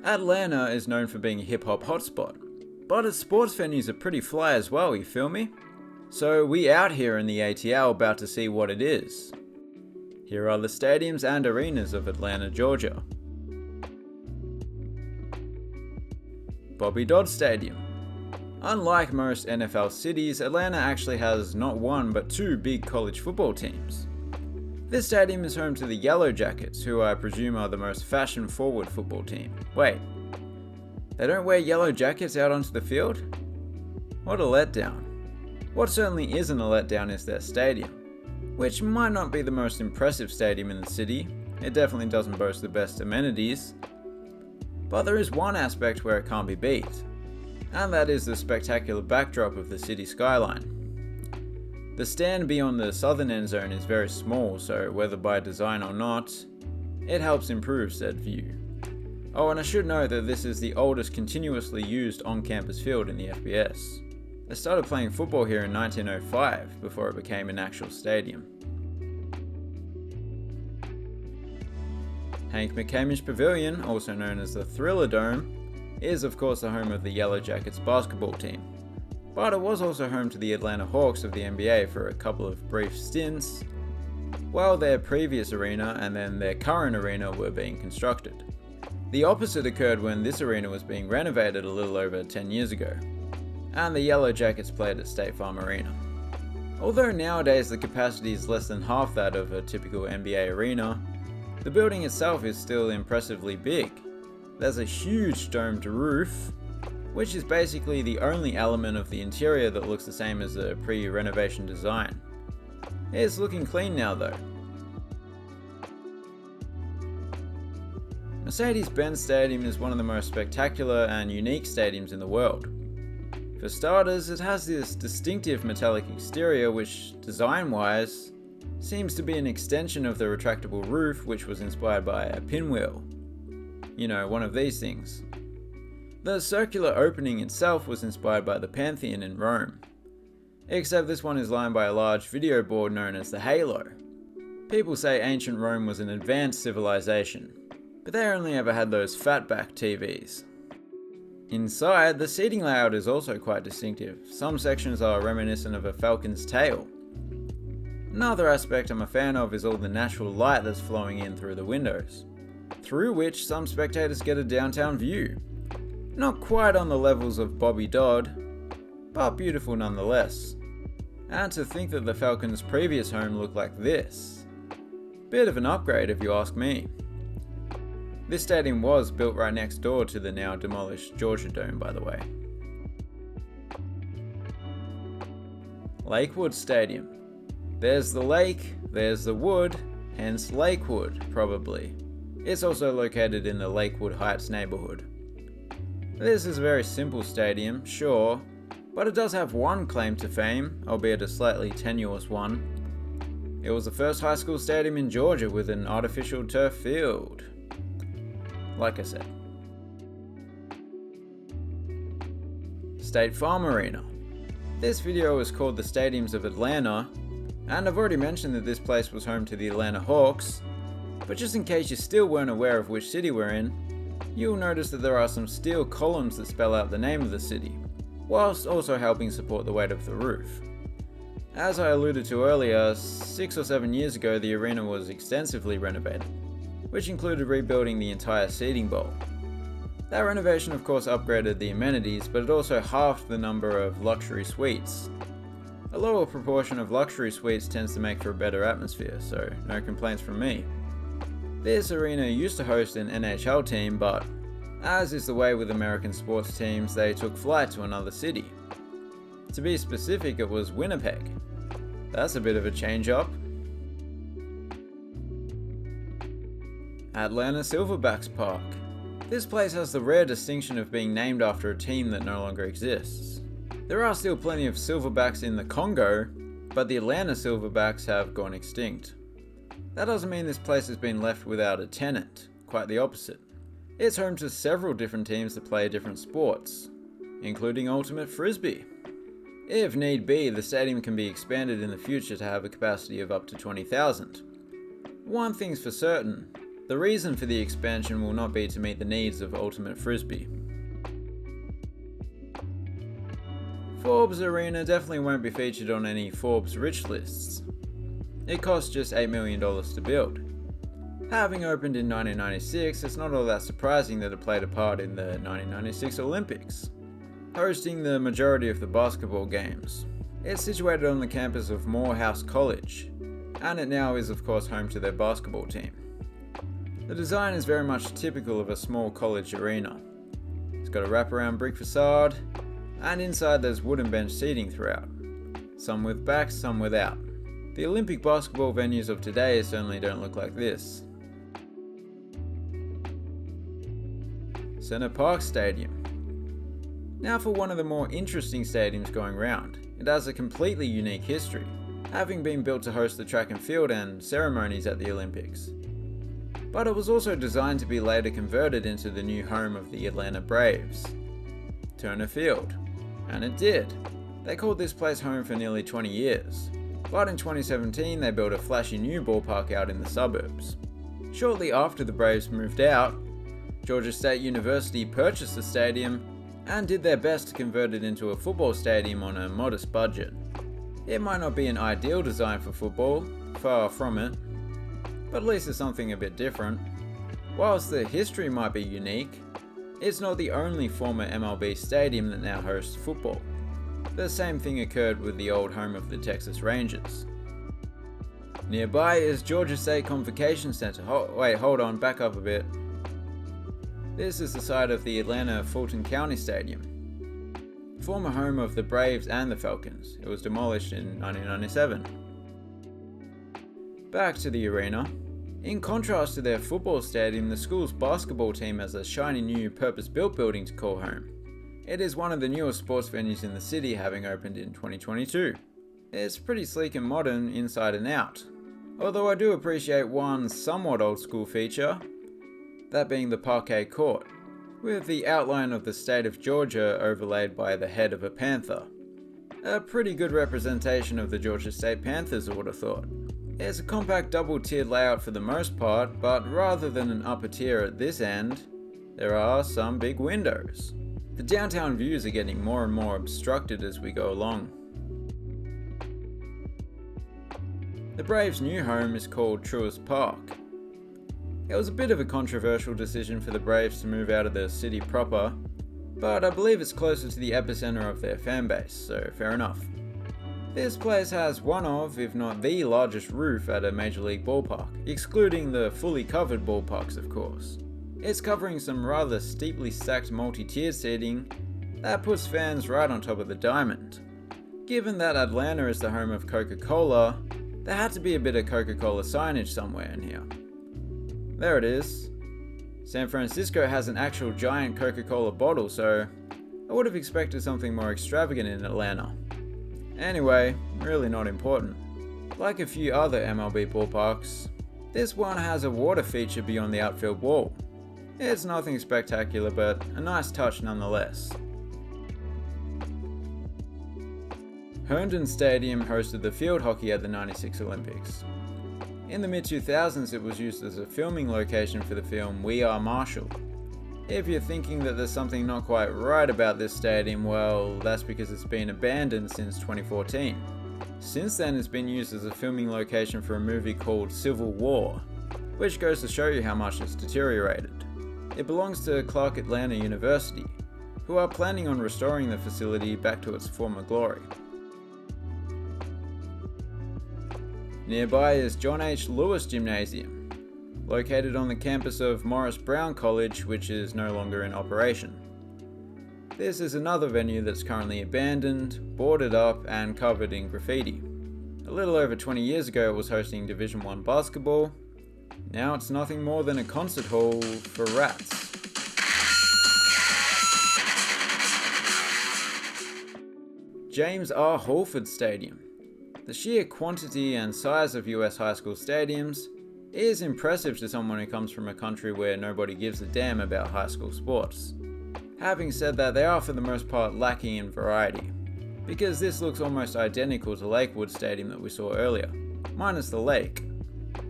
Atlanta is known for being a hip-hop hotspot, but its sports venues are pretty fly as well, you feel me? So we out here in the ATL about to see what it is. Here are the stadiums and arenas of Atlanta, Georgia. Bobby Dodd Stadium. Unlike most NFL cities, Atlanta actually has not one but two big college football teams. This stadium is home to the Yellow Jackets, who I presume are the most fashion-forward football team. Wait, they don't wear yellow jackets out onto the field? What a letdown. What certainly isn't a letdown is their stadium, which might not be the most impressive stadium in the city. It definitely doesn't boast the best amenities, but there is one aspect where it can't be beat, and that is the spectacular backdrop of the city skyline. The stand beyond the southern end zone is very small, so whether by design or not, it helps improve said view. Oh, and I should note that this is the oldest continuously used on-campus field in the FBS. They started playing football here in 1905 before it became an actual stadium. Hank McCamish Pavilion, also known as the Thriller Dome, is of course the home of the Yellow Jackets basketball team. But it was also home to the Atlanta Hawks of the NBA for a couple of brief stints, while their previous arena and then their current arena were being constructed. The opposite occurred when this arena was being renovated a little over 10 years ago, and the Yellow Jackets played at State Farm Arena. Although nowadays the capacity is less than half that of a typical NBA arena, the building itself is still impressively big. There's a huge domed roof, which is basically the only element of the interior that looks the same as the pre-renovation design. It's looking clean now though. Mercedes-Benz Stadium is one of the most spectacular and unique stadiums in the world. For starters, it has this distinctive metallic exterior which, design-wise, seems to be an extension of the retractable roof which was inspired by a pinwheel. You know, one of these things. The circular opening itself was inspired by the Pantheon in Rome, except this one is lined by a large video board known as the Halo. People say ancient Rome was an advanced civilization, but they only ever had those fatback TVs. Inside, the seating layout is also quite distinctive. Some sections are reminiscent of a falcon's tail. Another aspect I'm a fan of is all the natural light that's flowing in through the windows, through which some spectators get a downtown view. Not quite on the levels of Bobby Dodd, but beautiful nonetheless. And to think that the Falcons' previous home looked like this. Bit of an upgrade if you ask me. This stadium was built right next door to the now demolished Georgia Dome, by the way. Lakewood Stadium. There's the lake, there's the wood, hence Lakewood, probably. It's also located in the Lakewood Heights neighborhood. This is a very simple stadium, sure, but it does have one claim to fame, albeit a slightly tenuous one. It was the first high school stadium in Georgia with an artificial turf field. Like I said. State Farm Arena. This video is called The Stadiums of Atlanta, and I've already mentioned that this place was home to the Atlanta Hawks, but just in case you still weren't aware of which city we're in, you'll notice that there are some steel columns that spell out the name of the city, whilst also helping support the weight of the roof. As I alluded to earlier, 6 or 7 years ago the arena was extensively renovated, which included rebuilding the entire seating bowl. That renovation of course upgraded the amenities, but it also halved the number of luxury suites. A lower proportion of luxury suites tends to make for a better atmosphere, so no complaints from me. This arena used to host an NHL team, but as is the way with American sports teams, they took flight to another city. To be specific, it was Winnipeg. That's a bit of a change up. Atlanta Silverbacks Park. This place has the rare distinction of being named after a team that no longer exists. There are still plenty of Silverbacks in the Congo, but the Atlanta Silverbacks have gone extinct. That doesn't mean this place has been left without a tenant, quite the opposite. It's home to several different teams that play different sports, including ultimate frisbee. If need be, the stadium can be expanded in the future to have a capacity of up to 20,000. One thing's for certain, The reason for the expansion will not be to meet the needs of ultimate frisbee. Forbes Arena definitely won't be featured on any Forbes rich lists. It cost just $8 million to build. Having opened in 1996, it's not all that surprising that it played a part in the 1996 Olympics, hosting the majority of the basketball games. It's situated on the campus of Morehouse College, and it now is of course home to their basketball team. The design is very much typical of a small college arena. It's got a wraparound brick facade, and inside there's wooden bench seating throughout, some with backs, some without. The Olympic basketball venues of today certainly don't look like this. Parc Stadium. Now for one of the more interesting stadiums going round. It has a completely unique history, having been built to host the track and field and ceremonies at the Olympics. But it was also designed to be later converted into the new home of the Atlanta Braves, Turner Field. And it did. They called this place home for nearly 20 years. But in 2017 they built a flashy new ballpark out in the suburbs. Shortly after the Braves moved out, Georgia State University purchased the stadium and did their best to convert it into a football stadium on a modest budget. It might not be an ideal design for football, far from it, but at least it's something a bit different. Whilst the history might be unique, it's not the only former MLB stadium that now hosts football. The same thing occurred with the old home of the Texas Rangers. Nearby is Georgia State Convocation Center. Hold on, back up a bit. This is the site of the Atlanta Fulton County Stadium, former home of the Braves and the Falcons. It was demolished in 1997. Back to the arena. In contrast to their football stadium, the school's basketball team has a shiny new purpose-built building to call home. It is one of the newest sports venues in the city, having opened in 2022. It's pretty sleek and modern inside and out, although I do appreciate one somewhat old school feature, that being the parquet court, with the outline of the state of Georgia overlaid by the head of a panther. A pretty good representation of the Georgia State Panthers, I would have thought. It's a compact double-tiered layout for the most part, but rather than an upper tier at this end, there are some big windows. The downtown views are getting more and more obstructed as we go along. The Braves' new home is called Truist Park. It was a bit of a controversial decision for the Braves to move out of the city proper, but I believe it's closer to the epicenter of their fan base, so fair enough. This place has one of, if not the largest roof at a major league ballpark, excluding the fully covered ballparks of course. It's covering some rather steeply stacked multi-tiered seating that puts fans right on top of the diamond. Given that Atlanta is the home of Coca-Cola, there had to be a bit of Coca-Cola signage somewhere in here. There it is. San Francisco has an actual giant Coca-Cola bottle, so I would have expected something more extravagant in Atlanta. Anyway, really not important. Like a few other MLB ballparks, this one has a water feature beyond the outfield wall. It's nothing spectacular, but a nice touch nonetheless. Herndon Stadium hosted the field hockey at the '96 Olympics. In the mid-2000s, it was used as a filming location for the film We Are Marshall. If you're thinking that there's something not quite right about this stadium, well, that's because it's been abandoned since 2014. Since then, it's been used as a filming location for a movie called Civil War, which goes to show you how much it's deteriorated. It belongs to Clark Atlanta University, who are planning on restoring the facility back to its former glory. Nearby is John H. Lewis Gymnasium, located on the campus of Morris Brown College, which is no longer in operation. This is another venue that's currently abandoned, boarded up, and covered in graffiti. A little over 20 years ago it was hosting Division I basketball. Now it's nothing more than a concert hall for rats. James R. Holford Stadium. The sheer quantity and size of US high school stadiums is impressive to someone who comes from a country where nobody gives a damn about high school sports. Having said that, they are for the most part lacking in variety, because this looks almost identical to Lakewood Stadium that we saw earlier, minus the lake.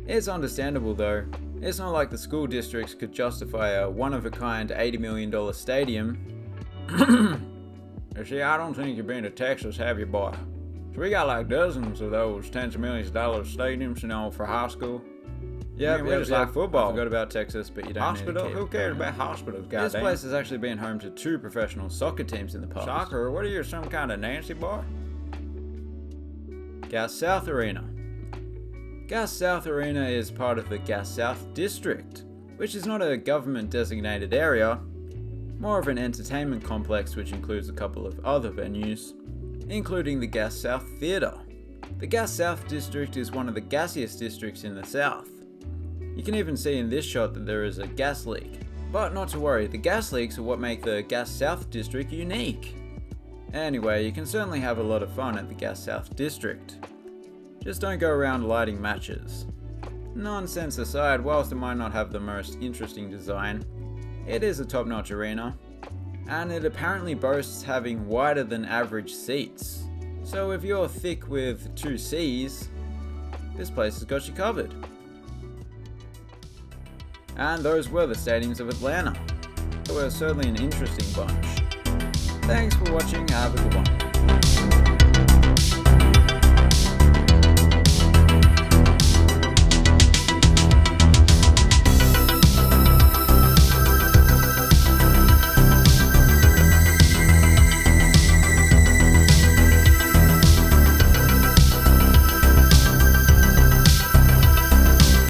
It's understandable though, It's not like the school districts could justify a one-of-a-kind $80 million stadium. You see, I don't think you've been to Texas, have you, boy? So we got like dozens of those tens of millions of dollars stadiums, for high school. Yeah, we just like football. I forgot about Texas, but you don't Hospital? need to Who cares about hospitals, goddamn? This place has actually been home to 2 professional soccer teams in the past. Soccer? What are you, some kind of Nancy boy? Gas South Arena. Gas South Arena is part of the Gas South District, which is not a government-designated area, more of an entertainment complex which includes a couple of other venues, including the Gas South Theatre. The Gas South District is one of the gassiest districts in the South. You can even see in this shot that there is a gas leak. But not to worry, the gas leaks are what make the Gas South District unique. Anyway, you can certainly have a lot of fun at the Gas South District. Just don't go around lighting matches. Nonsense aside, whilst it might not have the most interesting design, it is a top-notch arena, and it apparently boasts having wider than average seats. So if you're thick with 2 C's, this place has got you covered. And those were the stadiums of Atlanta. They were certainly an interesting bunch. Thanks for watching, have a good one.